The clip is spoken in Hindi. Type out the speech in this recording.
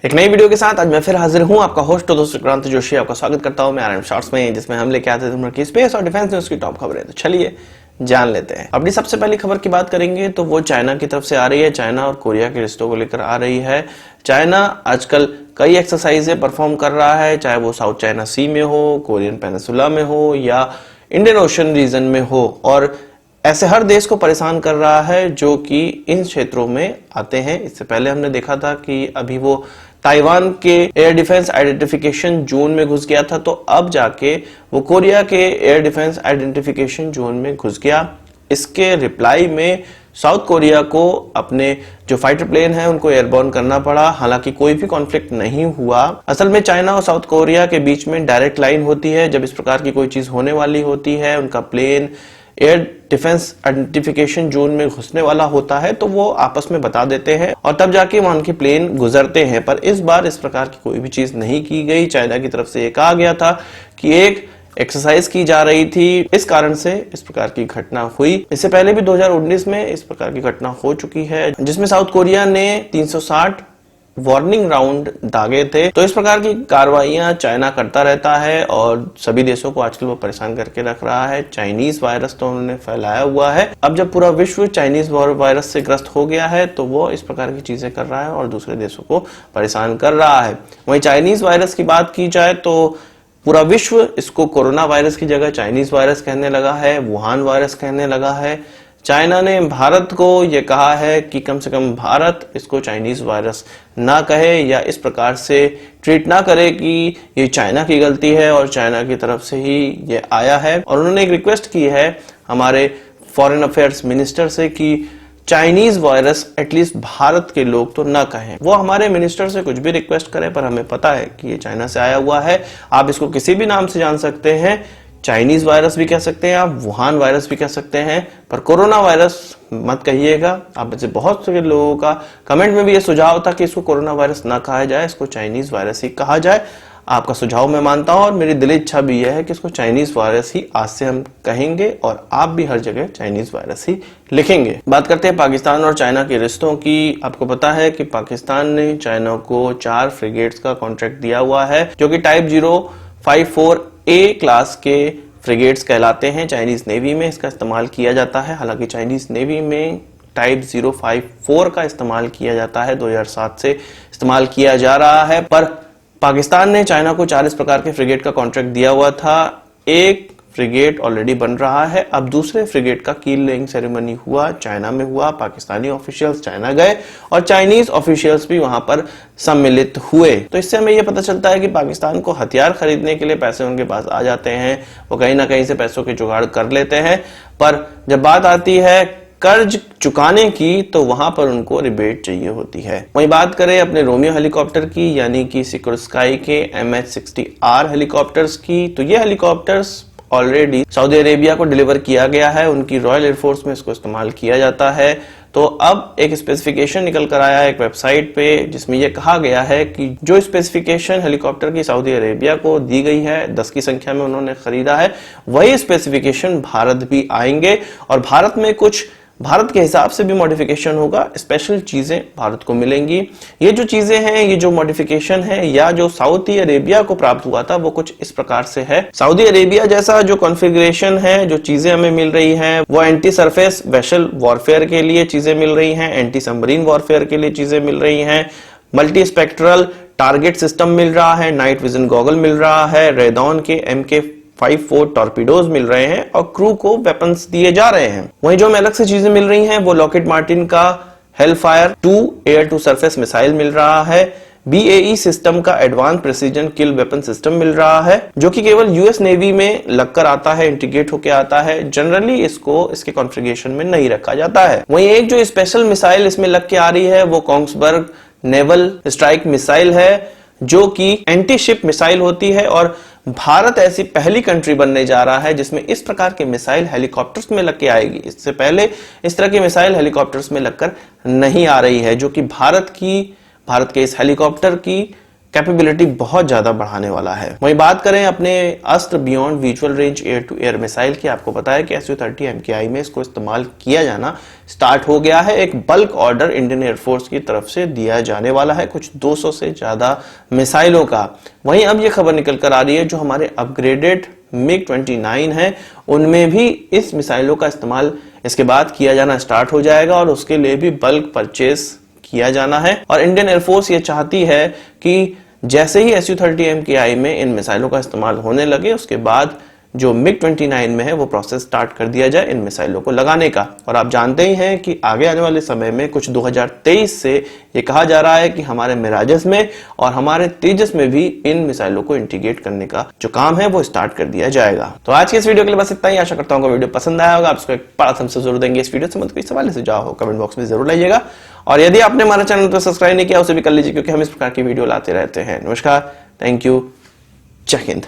एक नई वीडियो के साथ आज मैं फिर हाजिर हूं, आपका होस्ट और दोस्त विक्रांत जोशी आपका स्वागत करता हूं मैं आरएम शॉर्ट्स में, जिसमें हम लेके आते हैं स्पेस और डिफेंस न्यूज की टॉप खबरें। तो चलिए जान लेते हैं। अपनी सबसे पहली खबर की बात करेंगे तो वो चाइना की तरफ से आ रही है। चाइना और कोरिया के रिश्तों को लेकर आ रही है। चाइना आजकल कई एक्सरसाइजें परफॉर्म कर रहा है, चाहे वो साउथ चाइना सी में हो, कोरियन पेनिसुला में हो या इंडियन ओशन रीजन में हो, और ऐसे हर देश को परेशान कर रहा है जो कि इन क्षेत्रों में आते हैं। इससे पहले हमने देखा था कि अभी वो ताइवान के एयर डिफेंस आइडेंटिफिकेशन जोन में घुस गया था, तो अब जाके वो कोरिया के एयर डिफेंस आइडेंटिफिकेशन जोन में घुस गया। इसके रिप्लाई में साउथ कोरिया को अपने जो फाइटर प्लेन है उनको एयरबॉर्न करना पड़ा। हालांकि कोई भी कॉन्फ्लिक्ट नहीं हुआ। असल में चाइना और साउथ कोरिया के बीच में डायरेक्ट लाइन होती है। जब इस प्रकार की कोई चीज होने वाली होती है, उनका plane air defence identification zone में घुसने वाला होता है, तो वो आपस में बता देते हैं और तब जाके वहां के प्लेन गुजरते हैं। पर इस बार इस प्रकार की कोई भी चीज नहीं की गई। चाइना की तरफ से ये कहा गया था कि एक एक्सरसाइज की जा रही थी, इस कारण से इस प्रकार की घटना हुई। इससे पहले भी 2019 में इस प्रकार की घटना हो चुकी है, जिसमें साउथ कोरिया ने 360 वार्निंग राउंड दागे थे। तो इस प्रकार की कार्रवाइयां चाइना करता रहता है और सभी देशों को आजकल वो परेशान करके रख रहा है। चाइनीज वायरस तो उन्होंने फैलाया हुआ है। अब जब पूरा विश्व चाइनीज वायरस से ग्रस्त हो गया है, तो वो इस प्रकार की चीजें कर रहा है और दूसरे देशों को परेशान कर रहा है। वहीं चाइनीज वायरस की बात की जाए तो पूरा विश्व इसको कोरोना वायरस की जगह चाइनीज वायरस कहने लगा है, वुहान वायरस कहने लगा है। चाइना ने भारत को यह कहा है कि कम से कम भारत इसको चाइनीज वायरस ना कहे या इस प्रकार से ट्रीट ना करे कि ये चाइना की गलती है और चाइना की तरफ से ही ये आया है। और उन्होंने एक रिक्वेस्ट की है हमारे फॉरेन अफेयर्स मिनिस्टर से कि चाइनीज वायरस एटलीस्ट भारत के लोग तो ना कहें। वो हमारे मिनिस्टर से कुछ भी रिक्वेस्ट करें, पर हमें पता है कि ये चाइना से आया हुआ है। आप इसको किसी भी नाम से जान सकते हैं, चाइनीज वायरस भी कह सकते हैं, आप वुहान वायरस भी कह सकते हैं, पर कोरोना वायरस मत कहिएगा। आप में से बहुत से लोगों का कमेंट में भी ये सुझाव था कि इसको कोरोना वायरस ना कहा जाए, इसको चाइनीज वायरस ही कहा जाए। आपका सुझाव मैं मानता हूं और मेरी दिली इच्छा भी यह है कि इसको चाइनीज वायरस ही आज से हम कहेंगे और आप भी हर जगह चाइनीज वायरस ही लिखेंगे। बात करते हैं पाकिस्तान और चाइना के रिश्तों की। आपको पता है कि पाकिस्तान ने चाइना को 4 फ्रिगेट्स का कॉन्ट्रैक्ट दिया हुआ है, जो कि टाइप 054A क्लास के फ्रिगेट्स कहलाते हैं। चाइनीज नेवी में इसका इस्तेमाल किया जाता है। हालांकि चाइनीज नेवी में टाइप 054 का इस्तेमाल किया जाता है, 2007 से इस्तेमाल किया जा रहा है। पर पाकिस्तान ने चाइना को 40 प्रकार के फ्रिगेट का कॉन्ट्रैक्ट दिया हुआ था। एक फ्रिगेट ऑलरेडी बन रहा है, अब दूसरे फ्रिगेट का कील लेइंग सेरेमनी हुआ, चाइना में हुआ। पाकिस्तानी ऑफिशियल्स चाइना गए और चाइनीज ऑफिशियल्स भी वहां पर सम्मिलित हुए। तो इससे हमें यह पता चलता है कि पाकिस्तान को हथियार खरीदने के लिए पैसे उनके पास आ जाते हैं, वो कहीं ना कहीं से पैसों के जुगाड़ कर लेते हैं। पर जब बात आती है कर्ज चुकाने की, तो वहां पर उनको रिबेट चाहिए होती है। वहीं बात करें अपने रोमियो हेलीकॉप्टर की, यानी कि सिकोर्स्काई के MH-60R हेलीकॉप्टर्स की, तो ये हेलीकॉप्टर्स ऑलरेडी सऊदी अरेबिया को डिलीवर किया गया है। उनकी रॉयल एयरफोर्स में इसको इस्तेमाल किया जाता है। तो अब एक स्पेसिफिकेशन निकल कर आया है एक वेबसाइट पे, जिसमें यह कहा गया है कि जो स्पेसिफिकेशन हेलीकॉप्टर की सऊदी अरेबिया को दी गई है, 10 की संख्या में उन्होंने खरीदा है, वही स्पेसिफिकेशन भारत भी आएंगे और भारत में कुछ भारत के हिसाब से भी मॉडिफिकेशन होगा, स्पेशल चीजें भारत को मिलेंगी। ये जो चीजें हैं, ये जो मॉडिफिकेशन है या जो सऊदी अरेबिया को प्राप्त हुआ था, वो कुछ इस प्रकार से है। सऊदी अरेबिया जैसा जो कॉन्फ़िगरेशन है, जो चीजें हमें मिल रही हैं, वो एंटी सरफेस वेसल वॉरफेयर के लिए चीजें मिल रही हैं, एंटी सबमरीन वॉरफेयर के लिए चीजें मिल रही हैं, मल्टी स्पेक्ट्रल टारगेट सिस्टम मिल रहा है, नाइट विजन गॉगल मिल रहा है, रेडॉन के MK54 टॉर्पीडोज मिल रहे हैं और क्रू को वेपन्स दिए जा रहे हैं। वहीं जो हमें अलग से चीजें मिल रही हैं, वो लॉकहीड मार्टिन का Hellfire 2 air to surface missile मिल रहा है। BAE सिस्टम का advance precision kill weapon system मिल रहा है, जो कि केवल US नेवी में लगकर आता है, इंटीग्रेट होकर आता है। जनरली इसको इसके कॉन्फ़िगरेशन में नहीं रखा जाता है। वहीं एक जो स्पेशल मिसाइल इसमें लग के आ रही है, वो कोंग्सबर्ग नेवल स्ट्राइक मिसाइल है, जो कि एंटी शिप मिसाइल होती है और भारत ऐसी पहली कंट्री बनने जा रहा है जिसमें इस प्रकार के मिसाइल हेलीकॉप्टर्स में लग के आएगी। इससे पहले इस तरह की मिसाइल हेलीकॉप्टर्स में लगकर नहीं आ रही है, जो कि भारत के इस हेलीकॉप्टर की कैपेबिलिटी बहुत ज्यादा बढ़ाने वाला है। वहीं बात करें अपने Astra beyond visual range air to air missile की, आपको पता है कि Su-30 MKI में इसको इस्तेमाल किया जाना स्टार्ट हो गया है। एक बल्क ऑर्डर इंडियन एयरफोर्स की तरफ से दिया जाने वाला है, कुछ 200 से ज्यादा मिसाइलों का। वहीं अब यह खबर निकल कर आ रही है जो हमारे अपग्रेडेड MiG-29 है उनमें भी इस मिसाइलों का इस्तेमाल इसके बाद किया जाना स्टार्ट हो जाएगा और उसके लिए भी बल्क परचेस किया जाना है। और इंडियन एयरफोर्स ये चाहती है कि जैसे ही Su-30 MKI में इन मिसाइलों का इस्तेमाल होने लगे उसके बाद जो MiG-29 में है वो प्रोसेस स्टार्ट कर दिया जाए इन मिसाइलों को लगाने का। और आप जानते ही हैं कि आगे आने वाले समय में कुछ 2023 से ये कहा जा रहा है कि हमारे मिराजेस में और हमारे तेजस में भी इन मिसाइलों को इंटीग्रेट करने का जो काम है वो स्टार्ट कर दिया जाएगा। तो आज के इस वीडियो के लिए बस इतना ही। आशा करता हूँ वीडियो पसंद आया होगा। आप इसको एक बड़ा थम्स अप जरूर देंगे। इस वीडियो से मत कोई सवाल से जाओ कमेंट बॉक्स में जरूर लाइएगा। और यदि आपने हमारा चैनल को सब्सक्राइब नहीं किया उसे भी कर लीजिए क्योंकि हम इस प्रकार की वीडियो लाते रहते हैं। नमस्कार, थैंक यू, जय हिंद।